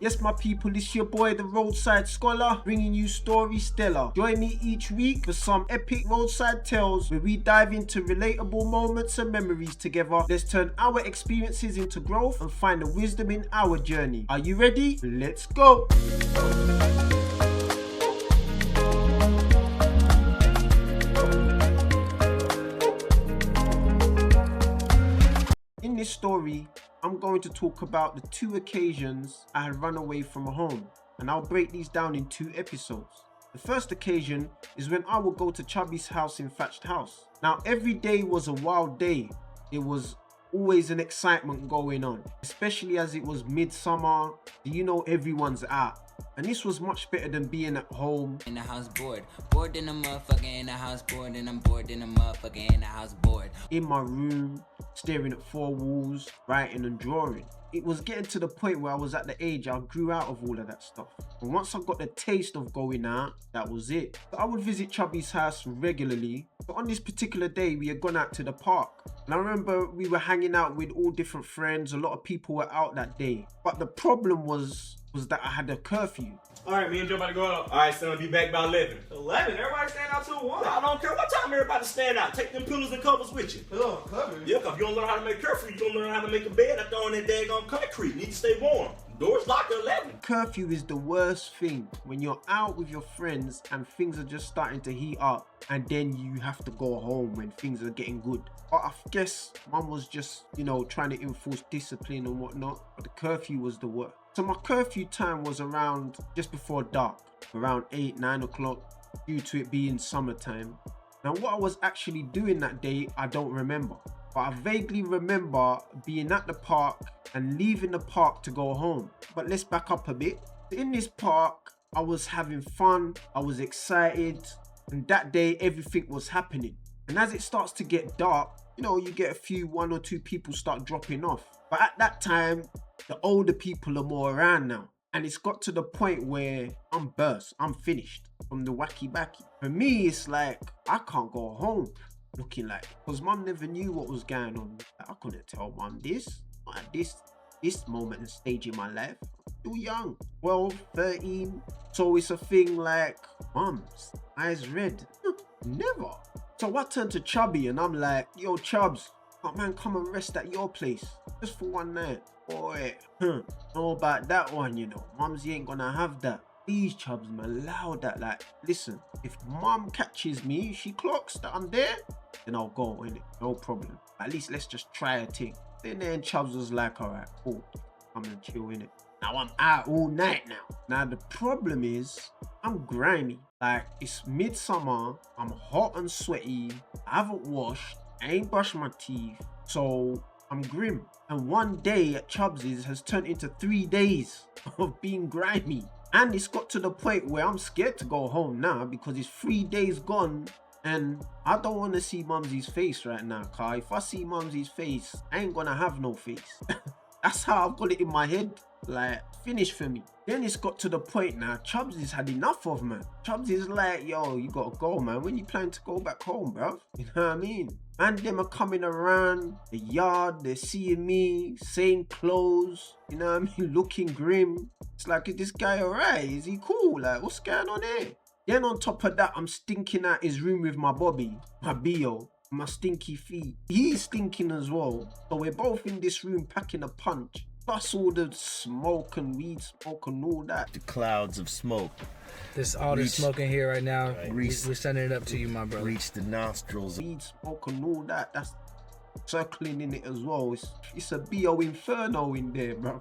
Yes, my people, it's your boy, the Roadside Scholar, bringing you story stellar. Join me each week for some epic roadside tales where we dive into relatable moments and memories together. Let's turn our experiences into growth and find the wisdom in our journey. Are you ready? Let's go. In this story, I'm going to talk about the 2 occasions I had run away from home, and I'll break these down in 2 episodes. The first occasion is when I would go to Chubby's house in Thatched House. Now, every day was a wild day. It was always an excitement going on, especially as it was midsummer. You know, everyone's out. And this was much better than being at home. In the house bored in the motherfucker, in the house bored, and I'm bored in the motherfucker, in the house bored. In my room, staring at 4 walls, writing and drawing. It was getting to the point where I was at the age I grew out of all of that stuff. And once I got the taste of going out, that was it. So I would visit Chubby's house regularly. But on this particular day, we had gone out to the park. And I remember we were hanging out with all different friends. A lot of people were out that day. But the problem was that I had a curfew. All right, me and Joe about to go out. All right, son, be back by 11. 11? Everybody stand out till 1. I don't care what time everybody stand out. Take them pillows and covers with you. Oh, covers? Yeah, because if you don't learn how to make curfew, you don't learn how to make a bed after on that daggone concrete. You need to stay warm. Doors locked at 11. Curfew is the worst thing when you're out with your friends and things are just starting to heat up, and then you have to go home when things are getting good. But I guess mum was just, trying to enforce discipline and whatnot. But the curfew was the worst. So my curfew time was around just before dark, around 8, 9 o'clock, due to it being summertime. Now what I was actually doing that day, I don't remember. But I vaguely remember being at the park and leaving the park to go home. But let's back up a bit. In this park, I was having fun, I was excited, and that day everything was happening. And as it starts to get dark, you get a 1 or 2 people start dropping off. But at that time, the older people are more around now. And it's got to the point where I'm burst, I'm finished from the wacky backy. For me, it's like, I can't go home looking like, because mum never knew what was going on. I couldn't tell mum this, not at this moment and stage in my life. I'm too young, 12, 13. So it's a thing like, mum's eyes red. Never. So I turned to Chubby and I'm like, yo Chubbs, man, come and rest at your place just for one night. Boy, know about that one, Mumsy ain't gonna have that. Please, Chubbs, man, allow that. Like, listen, if mum catches me, she clocks that I'm there, then I'll go, innit? No problem. At least let's just try a thing. Then Chubbs was like, alright, cool. I'm gonna chill, innit? Now I'm out all night now. Now the problem is, I'm grimy. Like, it's midsummer, I'm hot and sweaty, I haven't washed, I ain't brushed my teeth, so I'm grim. And one day at Chubbs's has turned into 3 days of being grimy. And it's got to the point where I'm scared to go home now because it's 3 days gone and I don't want to see Mumsy's face right now. Cause if I see Mumsy's face, I ain't gonna have no face. That's how I've got it in my head. Like, finished for me. Then it's got to the point now, Chubbs has had enough of, man. Chubbs is like, yo, you gotta go, man. When you plan to go back home, bruv? You know what I mean? And them are coming around the yard, they're seeing me, same clothes, you know what I mean? Looking grim. It's like, is this guy alright? Is he cool? Like, what's going on here? Then on top of that, I'm stinking out his room with my Bobby, my B.O., my stinky feet. He's stinking as well. So we're both in this room packing a punch. Plus all the smoke and weed smoke and all that. The clouds of smoke. This all the smoke in here right now. Right. We're sending it up to you, my brother. Reach the nostrils. Weed smoke and all that. That's circling in it as well. It's a B.O. inferno in there, bro.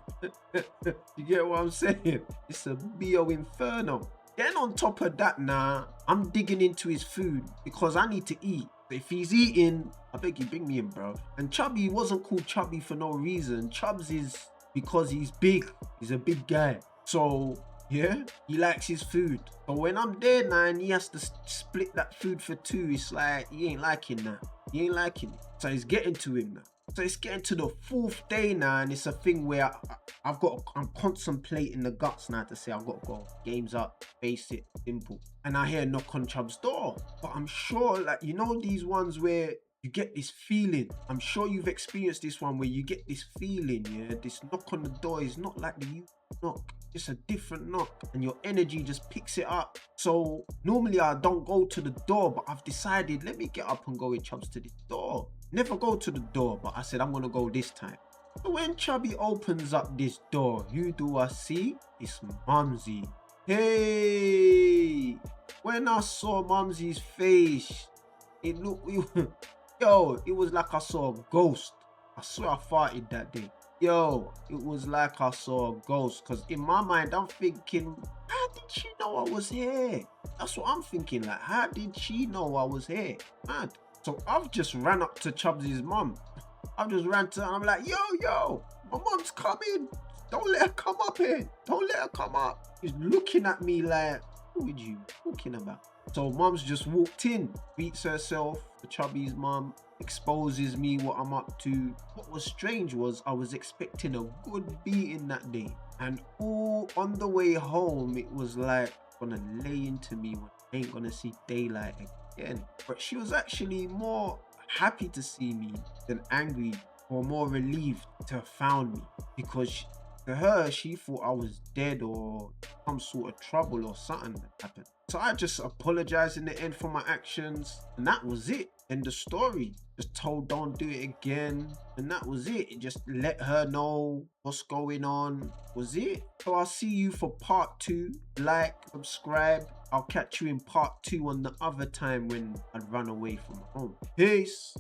You get what I'm saying? It's a B.O. inferno. Then on top of that now, I'm digging into his food because I need to eat. If he's eating, I beg you, bring me in, bro. And Chubby wasn't called Chubby for no reason. Chubbs is because he's big. He's a big guy. So, yeah, he likes his food. But when I'm there now and he has to split that food for 2, it's like, he ain't liking that. He ain't liking it. So it's getting to him now. So it's getting to the 4th day now, and it's a thing where I'm contemplating the guts now to say I've got to go. Game's up, face it, simple. And I hear a knock on Chubb's door. But I'm sure, like, these ones where you get this feeling. I'm sure you've experienced this one where you get this feeling, yeah? This knock on the door is not like the knock. It's a different knock and your energy just picks it up. So normally I don't go to the door, but I've decided, let me get up and go with Chubbs to the door. Never go to the door, but I said I'm gonna go this time. So when Chubby opens up this door, who do I see? It's Mumsy. Hey! When I saw Mumsy's face, it looked, yo, it was like I saw a ghost. I swear I farted that day. Yo, it was like I saw a ghost, because in my mind I'm thinking, how did she know I was here? That's what I'm thinking, like, how did she know I was here? Mad. So I've just ran up to Chubbs' mum. I've just ran to her and I'm like, yo, my mum's coming. Don't let her come up here. Don't let her come up. She's looking at me like, who are you talking about? So mum's just walked in, beats herself, the Chubby's mum, exposes me what I'm up to. What was strange was I was expecting a good beating that day. And all on the way home, it was like, gonna lay into me when I ain't gonna see daylight again. But she was actually more happy to see me than angry, or more relieved to have found me, because to her, she thought I was dead or some sort of trouble or something that happened. So I just apologized in the end for my actions, and that was it. End of story. Just told don't do it again, and that was it. It just let her know what's going on. Was it? So I'll see you for part 2. Like, subscribe. I'll catch you in part 2 on the other time when I'd run away from home. Peace.